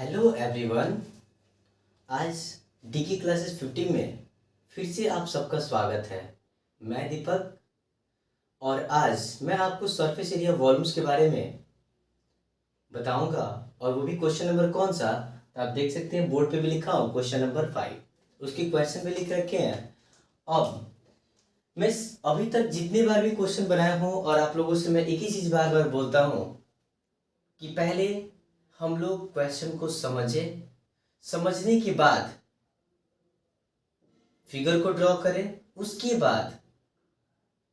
Hello everyone. आज DK classes 15 में फिर से आप सबका स्वागत है। मैं दीपक और आज मैं आपको सरफेस एरिया वॉल्यूम्स के बारे में बताऊंगा और वो भी क्वेश्चन नंबर कौन सा, तो आप देख सकते हैं बोर्ड पे भी लिखा हूँ क्वेश्चन नंबर 5, उसके क्वेश्चन पे लिख रखे हैं। अब मैं अभी तक जितने बार भी क्वेश्चन बनाया हूँ और आप लोगों से मैं एक ही चीज़ बार बार बोलता हूँ कि पहले हम लोग क्वेश्चन को समझने के बाद फिगर को ड्रॉ करें। उसके बाद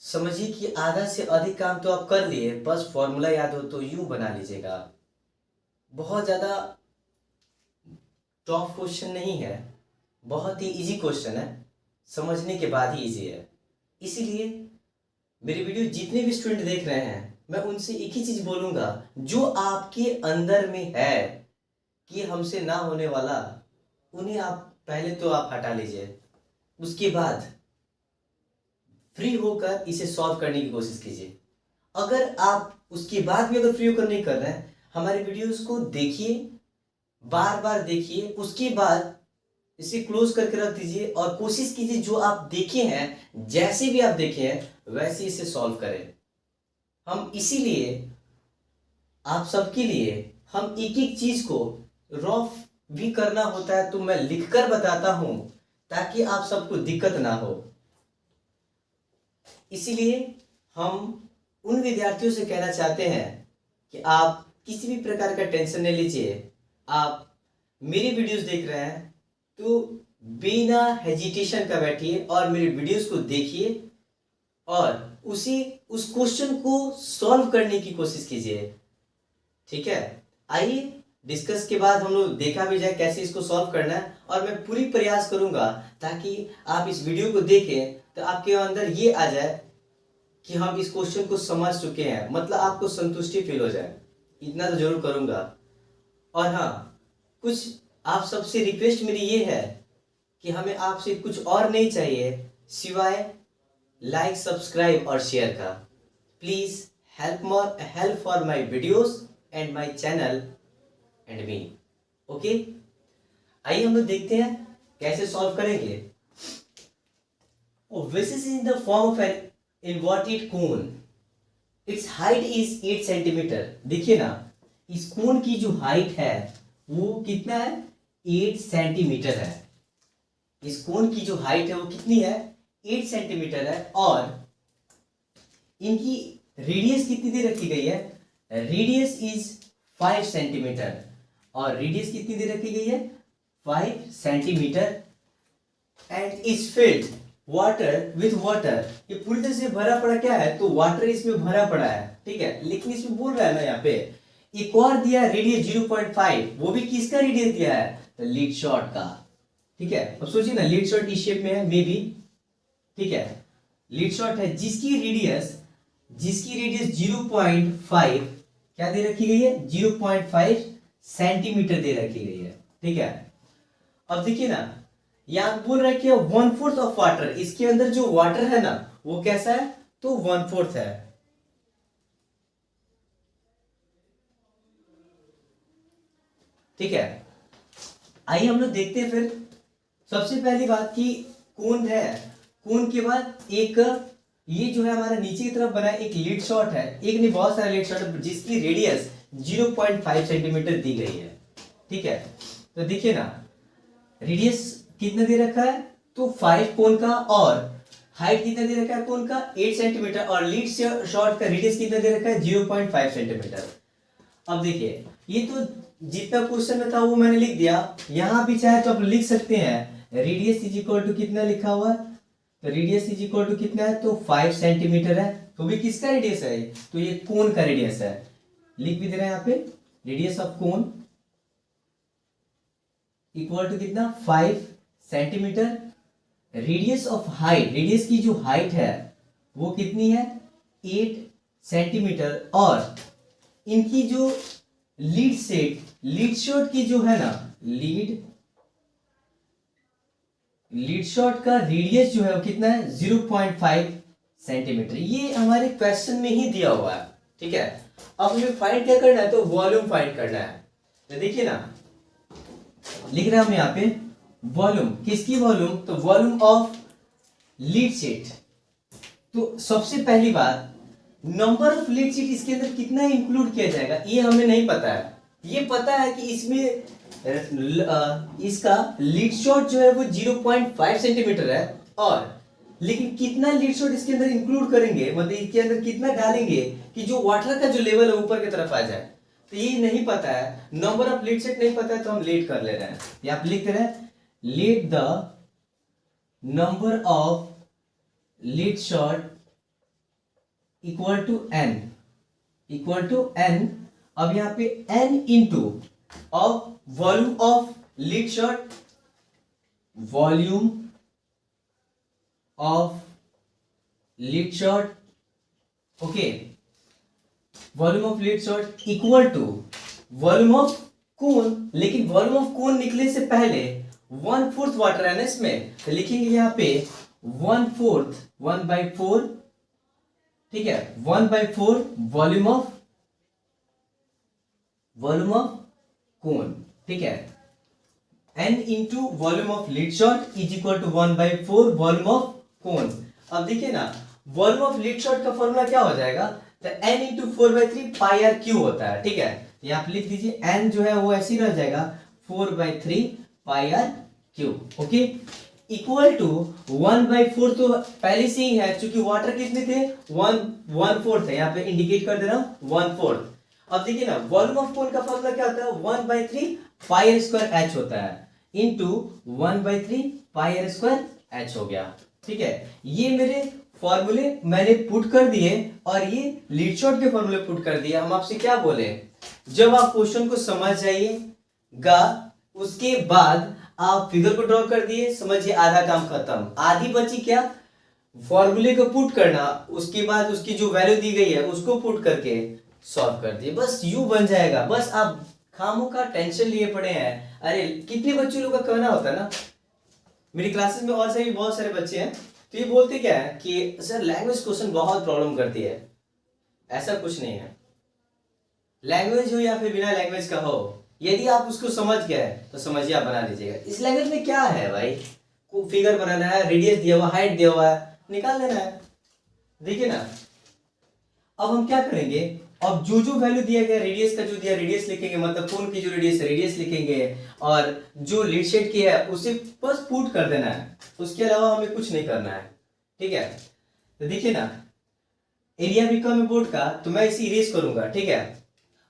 समझिए कि आधा से अधिक काम तो आप कर लिए, बस फॉर्मूला याद हो तो यूं बना लीजिएगा। बहुत ज़्यादा टफ क्वेश्चन नहीं है, बहुत ही इजी क्वेश्चन है, समझने के बाद ही इजी है। इसीलिए मेरी वीडियो जितने भी स्टूडेंट देख रहे हैं, मैं उनसे एक ही चीज़ बोलूँगा, जो आपके अंदर में है कि हमसे ना होने वाला, उन्हें आप पहले तो आप हटा लीजिए। उसके बाद फ्री होकर इसे सॉल्व करने की कोशिश कीजिए। अगर आप उसके बाद भी अगर फ्री होकर नहीं कर रहे हैं, हमारे वीडियोस को देखिए, बार बार देखिए, उसके बाद इसे क्लोज करके रख दीजिए और कोशिश कीजिए जो आप देखे हैं, जैसे भी आप देखे हैं वैसे इसे सॉल्व करें। हम इसीलिए आप सबके लिए हम एक एक चीज को रफ भी करना होता है, तो मैं लिखकर बताता हूं ताकि आप सबको दिक्कत ना हो। इसीलिए हम उन विद्यार्थियों से कहना चाहते हैं कि आप किसी भी प्रकार का टेंशन नहीं लीजिए। आप मेरी वीडियोस देख रहे हैं तो बिना हेजिटेशन का बैठिए और मेरे वीडियोस को देखिए और उस क्वेश्चन को सॉल्व करने की कोशिश कीजिए। ठीक है, आइए डिस्कस के बाद हम लोग देखा भी जाए कैसे इसको सॉल्व करना है, और मैं पूरी प्रयास करूंगा ताकि आप इस वीडियो को देखें तो आपके अंदर ये आ जाए कि हम इस क्वेश्चन को समझ चुके हैं, मतलब आपको संतुष्टि फील हो जाए। इतना तो जरूर करूंगा। और हाँ, कुछ आप सबसे रिक्वेस्ट मेरी ये है कि हमें आपसे कुछ और नहीं चाहिए सिवाय लाइक, सब्सक्राइब और शेयर का। Please help for my videos and my channel and me. Okay, आइए हम लोग देखते हैं कैसे सॉल्व करेंगे। This is in the form of an inverted cone. Its height is 8 centimetre. देखिए ना, इस कोन की जो हाइट है वो कितना है, 8 सेंटीमीटर है। इस कोन की जो हाइट है वो कितनी है, 8 सेंटीमीटर है। और इनकी रेडियस कितनी दे रखी गई है, रेडियस इज 5 सेंटीमीटर। और रेडियस कितनी दे रखी गई है, 5 centimetre. And is filled water with water, ये पूरी तरह से भरा पड़ा क्या है, तो वाटर इसमें भरा पड़ा है। ठीक है, लेकिन इसमें बोल रहा है ना यहाँ पे एक और दिया रेडियस 0.5, वो भी किसका रेडियस दिया है, तो लीड शॉट का। ठीक है, अब सोचिए ना, लीड शॉट इस शेप में है मे बी। ठीक है, लीड शॉट है जिसकी रेडियस 0.5 क्या दे रखी गई है, 0.5 सेंटीमीटर दे रखी गई है। ठीक है, अब देखिए ना, यहां बोल रहा है कि 1/4 ऑफ वाटर, इसके अंदर जो वाटर है ना वो कैसा है, तो 1/4 है। ठीक है, आइए हम लोग देखते हैं फिर। सबसे पहली बात की कोन है, कोन के बाद एक ये जो है हमारा नीचे की तरफ बना एक लीड शॉट है, एक नहीं बहुत सारे लीड शॉट है जिसकी रेडियस 0.5 सेंटीमीटर दी गई है। ठीक है, तो देखिए ना, रेडियस कितना दे रखा है, तो 5 कोन का, और हाइट कितना दे रखा है कोन का, 8 सेंटीमीटर, और लीड शॉट का रेडियस कितना दे रखा है, 0.5 सेंटीमीटर। अब देखिए, ये तो जितना क्वेश्चन में था वो मैंने लिख दिया। यहां भी चाहे तो आप लिख सकते हैं रेडियस इज इक्वल टू कितना लिखा हुआ है, तो रेडियस इज इक्वल टू कितना है, तो 5 सेंटीमीटर है। तो भी किसका रेडियस है, तो ये कोन का रेडियस है। लिख भी दे रहे हैं यहाँ पे, radius of cone equal to कितना, 5 centimetre. Radius of height, radius की जो हाइट है वो कितनी है, 8 सेंटीमीटर। और इनकी जो लीड शॉट की जो है ना, लीड शॉट का रेडियस जो है वो कितना है, 0.5 सेंटीमीटर। ये हमारे क्वेश्चन में ही दिया हुआ है। ठीक है, अब हमें फाइंड क्या करना है, तो वॉल्यूम फाइंड करना है। तो देखिए ना, लिख रहे हैं हम यहाँ पे वॉल्यूम, किसकी वॉल्यूम, तो वॉल्यूम ऑफ लीड शीट। तो सबसे पहली बात, नंबर ऑफ लीड शीट इसके अंदर कितना इंक्लूड किया जाएगा ये हमें नहीं पता है। ये पता है कि इसमें इसका लीड शॉट जो है वो 0.5 सेंटीमीटर है, और लेकिन कितना लीड शॉट इसके अंदर इंक्लूड करेंगे, मतलब इसके अंदर कितना डालेंगे कि जो वाटर का जो लेवल है ऊपर की तरफ आ जाए, तो ये नहीं पता है। नंबर ऑफ लीड सेट नहीं पता है, तो हम लीड कर ले रहे हैं। ये आप लिख रहे हैं, lead the number of lead shot equal to n, equal to n. अब यहाँ पे n into of volume of lead shot, volume of lead shot, okay, volume of lead shot equal to volume of cone. लेकिन volume of कोन निकलने से पहले 1/4 water है ना इसमें, तो लिखेंगे यहाँ पे 1/4, 1/4, ठीक है, 1/4 वॉल्यूम ऑफ कोन, ठीक है, n into volume of lead shot is equal to 1/4 volume of cone. अब देखिए ना, वॉल्यूम ऑफ लीड शॉट का फॉर्मूला क्या हो जाएगा, तो n into 4/3 pi r cube होता है, ठीक है। ये आप लिख दीजिए, n जो है वो ऐसे ही रह जाएगा 4/3 pi r cube, okay, equal to 1/4 तो पहले से ही है, क्योंकि वाटर कितने थे, 1/4 थे, यहाँ पे इंडिकेट कर दे रहा हूं 1/4। अब देखिए ना, वॉल्यूम ऑफ कोन का फॉर्मूला क्या होता है, 1/3 पाई आर स्क्वायर एच होता है, into 1/3 pi r square h हो गया, ठीक है। ये मेरे फॉर्मूले मैंने पुट कर दिए, और ये लीड शॉट के फॉर्मूले पुट कर दिए। हम आपसे क्या बोले, जब आप क्वेश्चन को समझ जाइएगा, उसके बाद आप फिगर को ड्रॉ कर दिए, समझिए आधा काम खत्म। आधी बची क्या, फॉर्मूले को पुट करना, उसके बाद उसकी जो वैल्यू दी गई है उसको पुट करके सॉल्व कर दिए, बस यू बन जाएगा। बस आप खामों का टेंशन लिए पड़े हैं। अरे कितने बच्चों लोग का कहना होता है ना, मेरी क्लासेस में और से भी बहुत सारे बच्चे हैं, तो ये बोलते क्या है कि सर लैंग्वेज क्वेश्चन बहुत प्रॉब्लम करती है। ऐसा कुछ नहीं है, लैंग्वेज हो या फिर बिना लैंग्वेज का हो, यदि आप उसको समझ गए तो समझिए आप बना लीजिएगा। इस लैंग्वेज में क्या है भाई, को फिगर बनाना है, रेडियस दिया हुआ, हाइट दिया हुआ है, निकाल लेना है। देखिए ना, अब हम क्या करेंगे, अब जो जो वैल्यू दिया गया, रेडियस का जो दिया रेडियस लिखेंगे, मतलब कोन की जो रेडियस है रेडियस लिखेंगे, और जो लीड शेड की है उसे बस पुट कर देना है, उसके अलावा हमें कुछ नहीं करना है, ठीक है। तो देखिए ना, एरिया भी कम है बोर्ड का, तो मैं इसे इरेज करूंगा, ठीक है,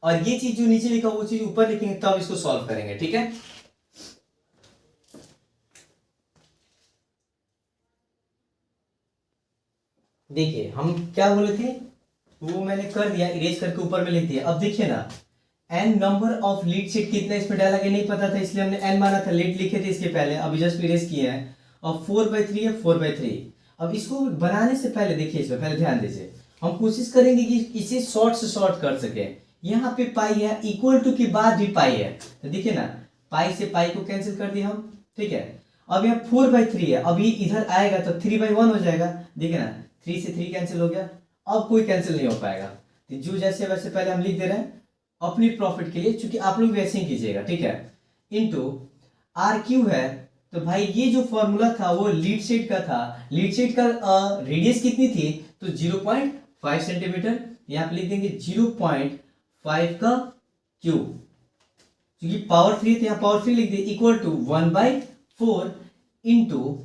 और ये चीज जो नीचे लिखा वो चीज ऊपर लिखेंगे, तब इसको सॉल्व करेंगे, ठीक है। देखिए हम क्या बोले थे, वो मैंने कर दिया, इरेज करके ऊपर में लिख दिया। अब देखिए ना, n number of lead sheet कितना इसमें डाला गया नहीं पता था, इसलिए हमने n माना था, लीड लिखे थे इसके पहले, अभी जस्ट इरेज किए हैं, और 4/3 है, 4/3। अब इसको बनाने से पहले देखिए, इसमें पहले ध्यान दीजिए, हम कोशिश करेंगे कि इसे शॉर्ट से शॉर्ट कर सके। यहाँ पे पाई है, इक्वल टू के बाद भी पाई है, तो देखिए ना, पाई से पाई को कैंसिल कर दिया हम, ठीक है। अब यहाँ 4/3 है, अब ये इधर आएगा तो 3/1 हो जाएगा, देखिए ना, 3 से 3 कैंसिल हो गया, अब कोई कैंसिल नहीं हो पाएगा। तो जो जैसे वैसे पहले हम लिख दे रहे हैं अपनी प्रॉफिट के लिए, क्योंकि आप लोग वैसे ही कीजिएगा, ठीक है। इनटू आर क्यू है, तो भाई ये जो फॉर्मूला था वो लीड शीट का था, लीड शीट का रेडियस कितनी थी, तो 0.5 सेंटीमीटर, यहाँ पे लिख देंगे 0.5 का क्यूब, क्योंकि पावर 3 थे, यहाँ पावर 3 लिख दिए, इक्वल टू 1/4 इंटू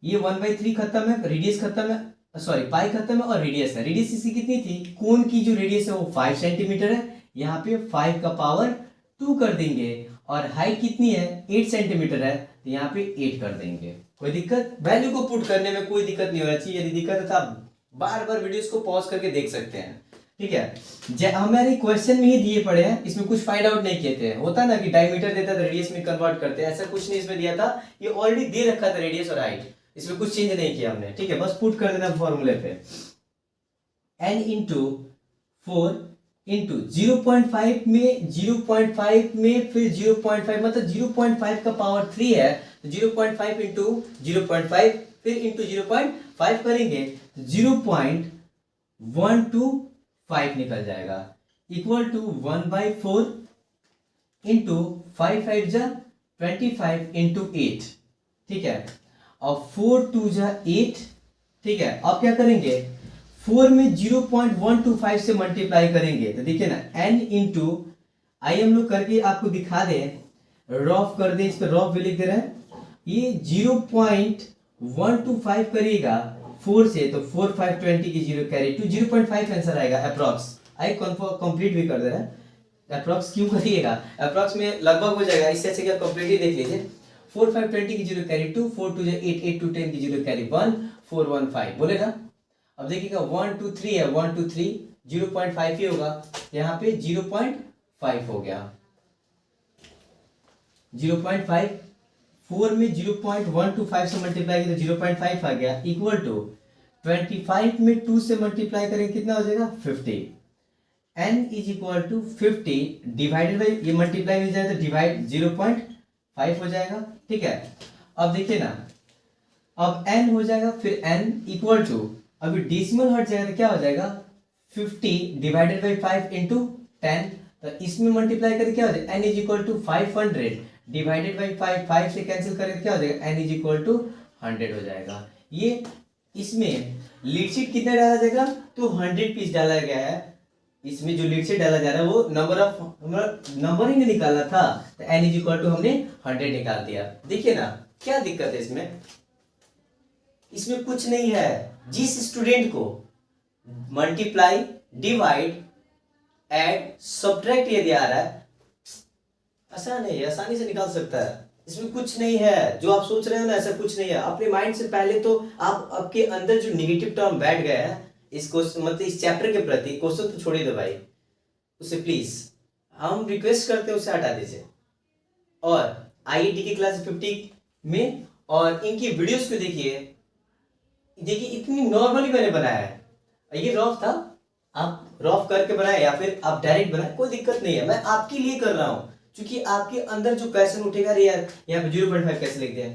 ये 1/3 खत्म है, रेडियस खत्म है, सॉरी पाई खत्म है, और रेडियस है, रेडियस इसकी कितनी थी, कोन की जो रेडियस है वो 5 सेंटीमीटर है, यहाँ पे 5 का पावर 2 कर देंगे, और हाइट कितनी है 8 सेंटीमीटर है, तो यहाँ पे 8 कर देंगे। कोई दिक्कत, वैल्यू को पुट करने में कोई दिक्कत नहीं होना चाहिए। यदि दिक्कत है तो आप बार बार वीडियोस को पॉज करके देख सकते हैं, ठीक है। हमारे क्वेश्चन में ही दिए पड़े हैं, इसमें कुछ फाइंड आउट नहीं किए थे। होता ना कि डायमीटर देता था रेडियस में कन्वर्ट करते हैं, ऐसा कुछ नहीं इसमें दिया था, ये ऑलरेडी दे रखा था रेडियस और हाइट, इसमें कुछ चेंज नहीं किया हमने, ठीक है। बस पुट कर देना फॉर्मूले पे, n इंटू 4 इंटू 0.5 में 0.5 में फिर 0.5, मतलब 0.5 का पावर 3 है, तो 0.5 इंटू 0.5 फिर इंटू 0.5 करेंगे, 0.125 निकल जाएगा, इक्वल टू 1/4 इंटू 5 5 जा 25 इंटू 8, ठीक है, और 4 2 जा 8, ठीक है। अब क्या करेंगे, 4 में 0.125 से मल्टीप्लाई करेंगे तो देखिए ना n इंटू, आइए हम लोग करके आपको दिखा दें, रॉफ कर दें, इस पर रॉफ भी लिख दे रहे हैं। ये 0.125 करिएगा 4 से तो 4 5 20 की 0 कैरी टू 0.5 आंसर आएगा अप्रॉक्स। आई कंप्लीट भी कर दे रहे हैं, अप्रॉक्स क्यों करिएगा, अप्रॉक्स में लगभग हो जाएगा, इससे अच्छा क्या कंप्लीट ही देख लीजिए। 4 5 20 की 0 कैरी 2, 4 2 8 8 2 10 की 0 कैरी 1, 4 1 5 बोलेगा। अब देखिएगा 1 2 3 है, 1 2 3 0.5 ही होगा, यहाँ पे 0.5 हो गया, 0.5, 4 में 0.125 से मल्टीप्लाई करें तो 0.5 आ गया, इक्वल टू 25 में 2 से मल्टीप्लाई करें कितना हो जाएगा 50, n is equal to 50 divided by, ये मल्टीप्लाई मिल जाएगा तो डिवाइड 0.5 हो जाएगा, ठीक है। अब देखिए ना, अब n हो जाएगा, फिर n इक्वल टू, अभी डेसिमल हट जाएगा तो क्या हो जाएगा 50 डिवाइडेड बाई 5 इंटू 10, तो इसमें मल्टीप्लाई करके क्या हो जाएगा n is equal to 500 divided by 5, 5 से कैंसिल करें क्या हो जाएगा n इज इक्वल टू 100 हो जाएगा। ये इसमें लीड शीट कितना डाला जाएगा तो 100 पीस डाला गया है, इसमें जो लीड शीट डाला जा रहा है वो नंबर ही नहीं निकालना था, तो n इज इक्वल टू हमने 100 निकाल दिया। देखिए ना क्या दिक्कत है इसमें, इसमें कुछ नहीं है, जिस स्टूडेंट को मल्टीप्लाई डिवाइड ऐड सब्ट्रैक्ट यदि आ रहा है, आसान है, आसानी से निकाल सकता है, इसमें कुछ नहीं है, जो आप सोच रहे हो ना ऐसा कुछ नहीं है। अपने माइंड से पहले तो आप आपके अंदर जो नेगेटिव टर्म बैठ गया है इस क्वेश्चन मतलब इस चैप्टर के प्रति, क्वेश्चन तो छोड़ दो भाई, उसे प्लीज हम रिक्वेस्ट करते हैं उसे हटा दीजिए, और आईआईटी की क्लास 50 में और इनकी वीडियोस को देखिए, देखिए इतनी नॉर्मली मैंने बनाया है, ये रॉफ था, आप रॉफ करके बनाए या फिर आप डायरेक्ट बनाए कोई दिक्कत नहीं है, मैं आपके लिए कर रहा हूं, क्योंकि आपके अंदर जो क्वेश्चन उठेगा अरे यार यहाँ पे 0.5 कैसे लिख दिया,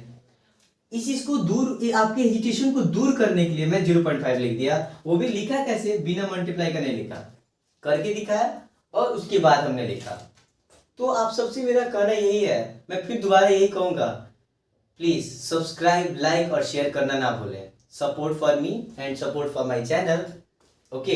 इस चीज को दूर, आपके हेजिटेशन को दूर करने के लिए मैं 0.5 लिख दिया, वो भी लिखा कैसे, बिना मल्टीप्लाई का नहीं लिखा, करके दिखाया और उसके बाद हमने लिखा। तो आप सबसे मेरा कहना यही है, मैं फिर दोबारा यही कहूंगा, प्लीज सब्सक्राइब, लाइक और शेयर करना ना भूलें, support for me and support for my channel, okay.